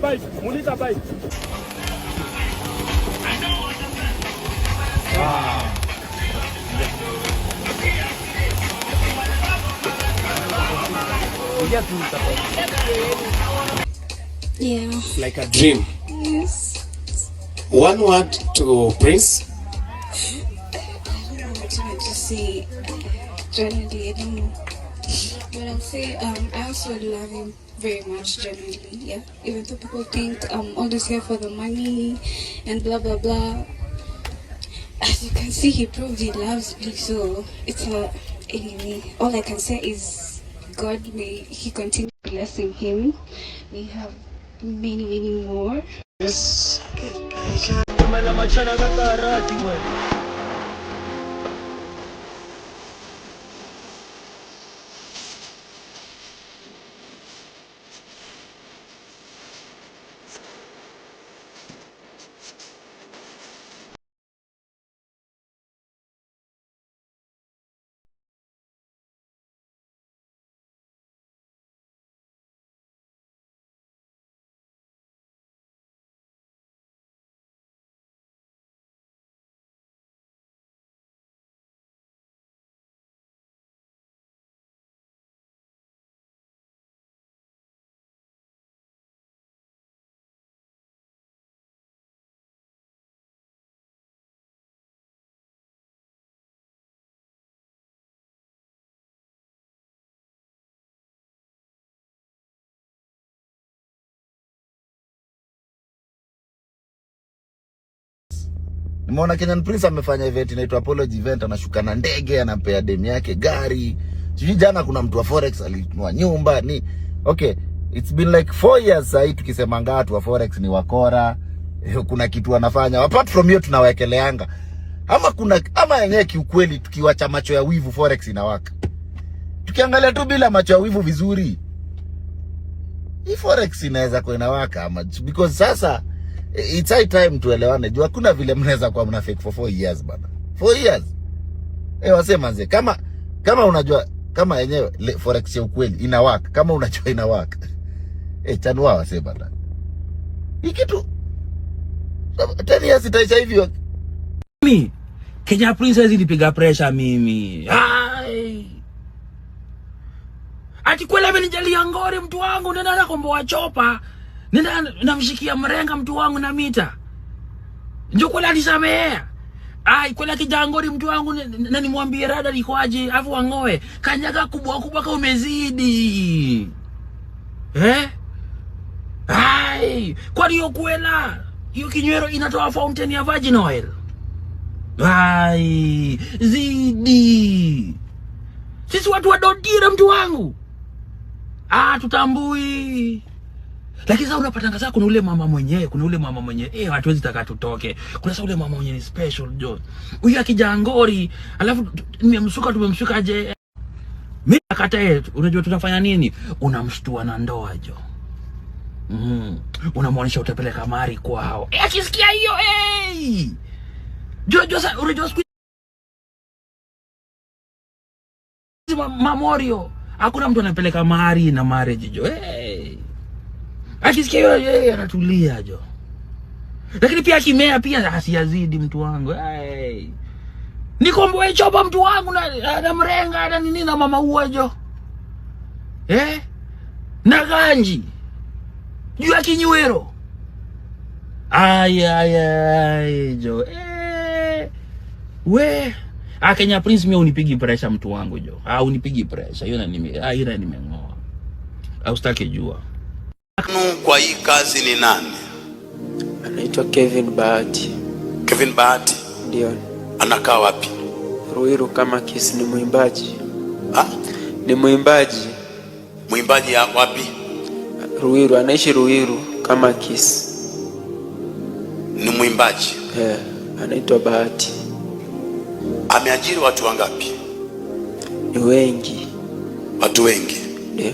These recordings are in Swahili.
bike. Mulika bike. Yeah. Like a dream. Yes. One word to Prince. I don't know what to say. Genuinely, I don't know. But I'll say I also love him very much, genuinely. Yeah. Even though people think I'm always here for the money and blah blah blah. As you can see, he proved he loves me. So it's a anyway. All I can say is God may he continue blessing him. We have many more. Yes. Nimeona Kenyan Prince amefanya event inaitwa Apology event, anashuka na ndege, anampea demu yake gari. Sijui jana kuna mtu wa Forex alinunua nyumba ni. Okay, it's been like 4 years sasa tukisema watu wa Forex ni wakora. Kuna kitu wanafanya. Apart from hiyo tunawekeleanga. Ama yenyewe kiukweli tukiwacha macho ya wivu Forex inawaka. Tukiangalia tu bila macho ya wivu vizuri, hii Forex inaweza kwa inawaka ama because sasa it's high time tuelewane. Jua kuna vile mnaweza kuwa mna fake for 4 years bana. 4 years. Wasema nze kama unajua kama yenyewe Forex ya ukweli inawaka, kama unajua inawaka. Chanua wasema bana. Hii kitu 10 years itaisha hivyo. Mimi Kenya Princess ilipiga pressure mimi. Ai. Ati kweli amenijalia ngori mtu wangu, nenda na komboa chopa. Nenda namshikia mrenga mtu wangu na mita. Njoo kweli alisamea. Ai kweli kijangori mtu wangu na nimwambie rada liko aje afu angoe. Kanyaga kubwa kama umezidi. Ai, kwa hiyo kwela hiyo kinywero inatoa fountain ya virgin oil. Ai, zidi. Sisi watu wadodira mtu wangu. Tutambui. Lakini sasa unapata ngasa kuna ule mama mwenyewe, hatuwezi taka tutoke. Kuna sasa ule mama mwenyewe ni special John. Huyu akijangori, alafu tumemsuka aje. Mimi nakata unajua tutafanya nini? Unamshtua na ndoa Jo. Unamwonyesha utapeleka mari kwao. Akisikia hiyo Jo sasa unajua Mamorio. Hakuna mtu anapeleka mari na marriage Jo. Akisikia hiyo anatulia Jo. Lakini pia akimea pia asiyazidi mtu wangu. Nikomboe chopa mtu wangu na mrenga na nini na mama uwa Jo. Na ganji. Juu ya kinywero. Ai Jo. Kenya Prince mimi unipigi pressure mtu wangu Jo. Unipigi pressure. Hiyo nimeng'oa. Usitake jua. Kwa hii kazi ni nani? Anaitwa Kevin Bahati. Kevin Bahati? Ndio. Anakaa wapi? Ruiru kama Kiss, ni mwimbaji. Ni mwimbaji. Mwimbaji ya wapi? Ruiru, anaishi Ruiru kama Kiss. Ni mwimbaji? Anaitwa Bahati. Ameajiri watu wangapi? Ni wengi. Watu wengi? Ndio.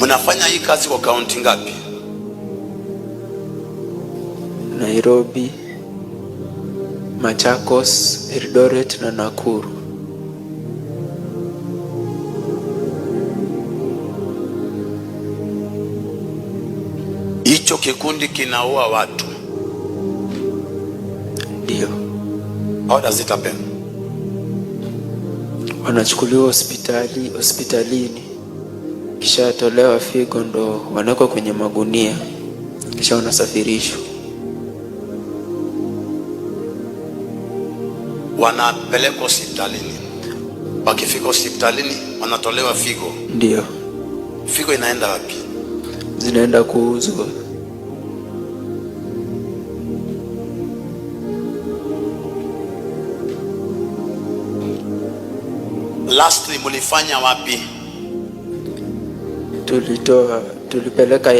Mnafanya hii kazi kwa kaunti ngapi? Nairobi, Machakos, Eldoret na Nakuru. Hicho kikundi kinaua watu. Ndio. How does it happen? Wanachukuliwa hospitalini, kisha tolewa figo, ndo wanawekwa kwenye magunia, kisha wanasafirishwa. Wanapelekwa hospitalini. Wakifika hospitalini wanatolewa figo. Ndio. Figo inaenda wapi? Zinaenda kuuzwa. Lastly mulifanya wapi? Tulipeleka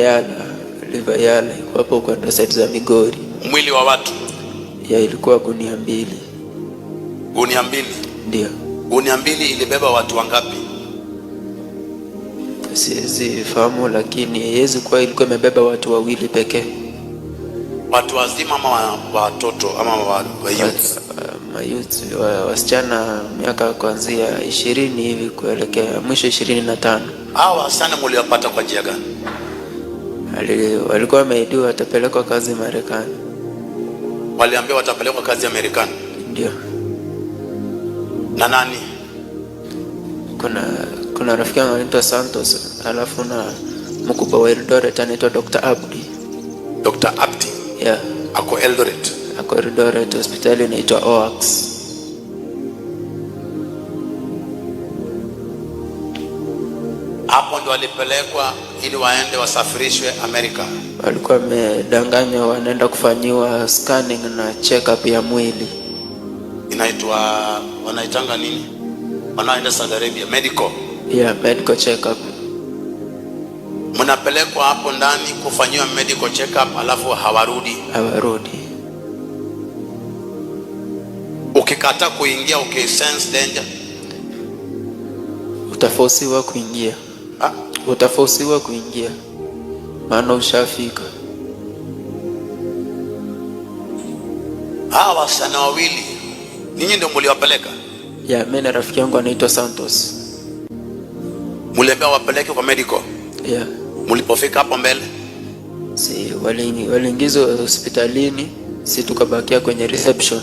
Liver Yala hapo kwa site za Migori. Mwili wa watu Ya ilikuwa gunia 2. Gunia 2? Ndio. Gunia 2 ilibeba watu wangapi? Siwezi fahamu, lakini haiwezi kuwa ilikuwa imebeba watu 2 pekee. Watu wazima ama watoto ama wa youth? Mayouth, wasichana miaka kuanzia 20 hivi kuelekea mwisho 25. Hao wasichana mliwapata kwa njia gani? Walikuwa wameidiwa watapelekwa kazi Marekani. Waliambiwa watapelekwa kazi Marekani? Ndio. Na nani? Kuna rafiki yangu anaitwa Santos, alafu na mkubwa wa Eldoret anaitwa Dr. Abdi. Dr. Abdi? Yeah. Ako Eldoret? Ako Eldoret, hospitali inaitwa OAX. Hapo ndo walipelekwa ili waende wasafirishwe Amerika. Walikuwa wamedanganywa wanaenda kufanyiwa scanning na check up ya mwili. Inaitwa, wanaitanga nini? Wanaenda Saudi Arabia, medical. Yeah, medical check up. Mnapelekwa hapo ndani kufanyiwa medical check up, alafu hawarudi. Ukikataa kuingia, sense danger, utafosiwa kuingia. Utafosiwa kuingia, maana ushafika. Hawa wasichana 2 ninyi ndio mliwapeleka? Yeah, mimi na rafiki yangu anaitwa Santos. Mliambiwa wapeleke kwa medical? Yeah. Mlipofika hapo mbele? Si waliingizwa hospitalini, si tukabakia kwenye reception.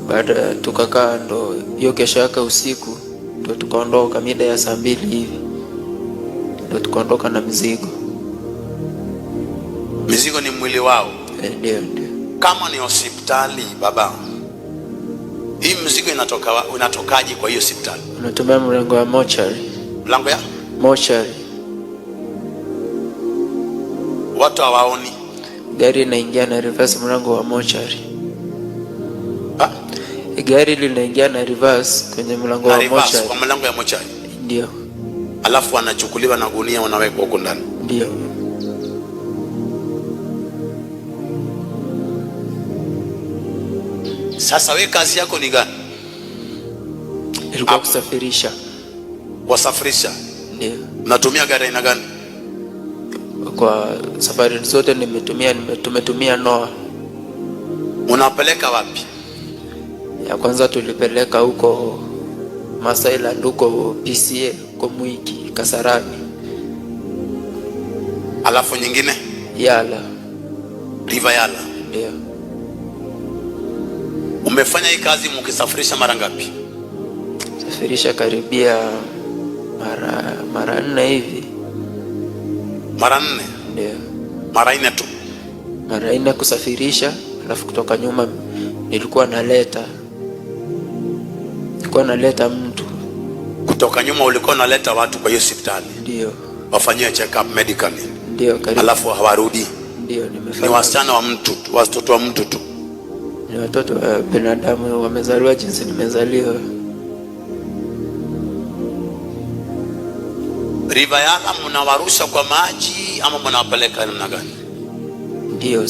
Baada tukakaa, ndo hiyo kesho yake usiku ndo tukaondoka mida ya saa 2 hivi. Ndo tukaondoka na mizigo. Mizigo ni mwili wao? Ndio. Kama ni hospitali baba, hii mzigo unatokaje kwa hiyo hospitali? Unatumia mlango wa mortuary. Mlango ya mortuary. Watu hawaoni. Gari inaingia na reverse mlango wa mortuary. Gari linaingia na reverse kwenye mlango wa mortuary. Kwa mlango ya mortuary? Ndio. Alafu wanachukuliwa na gunia wanawekwa huko ndani? Ndio. Sasa wewe kazi yako ni gani? Ilikuwa kusafirisha. Wasafirisha? Ndio. Natumia gari aina gani? Kwa safari zote tumetumia Noah. Unapeleka wapi? Ya kwanza tulipeleka huko Masaila, huko PCA, huko Mwiki, Kasarani. Alafu nyingine? Yala. Liver Yala? Ndio. Umefanya hii kazi mkisafirisha mara ngapi? Safirisha karibia mara 4 hivi. Mara 4? Ndio. Mara 4 tu? Mara 4 kusafirisha, alafu kutoka nyuma nilikuwa naleta mtu. Kutoka nyuma ulikuwa unaleta watu kwa hiyo hospitali? Ndio. Wafanyiwe check up medically? Ndio, karibu. Alafu hawarudi? Ndio, nimefanya. Ni wasichana wa mtu, watoto wa mtu tu? Ni watoto wa binadamu, wamezaliwa jinsi nimezaliwa. Liver Yala mnawarusha kwa maji ama mnawapeleka namna gani? Ndio,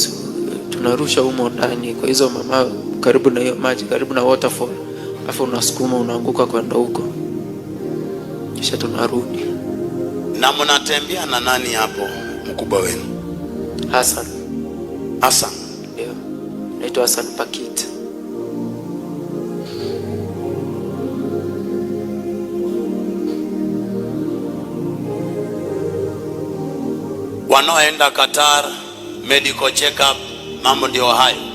tunarusha humo ndani kwa hizo mama, karibu na hiyo maji, karibu na waterfall. Alafu unasukuma unaanguka kwenda huko. Kisha tunarudi. Na mnatembea na nani hapo mkubwa wenu? Hassan. Hassan? Ndio. naitwa Hassan Pakit. Wanaoenda Qatar medical check up, mambo ndio hayo.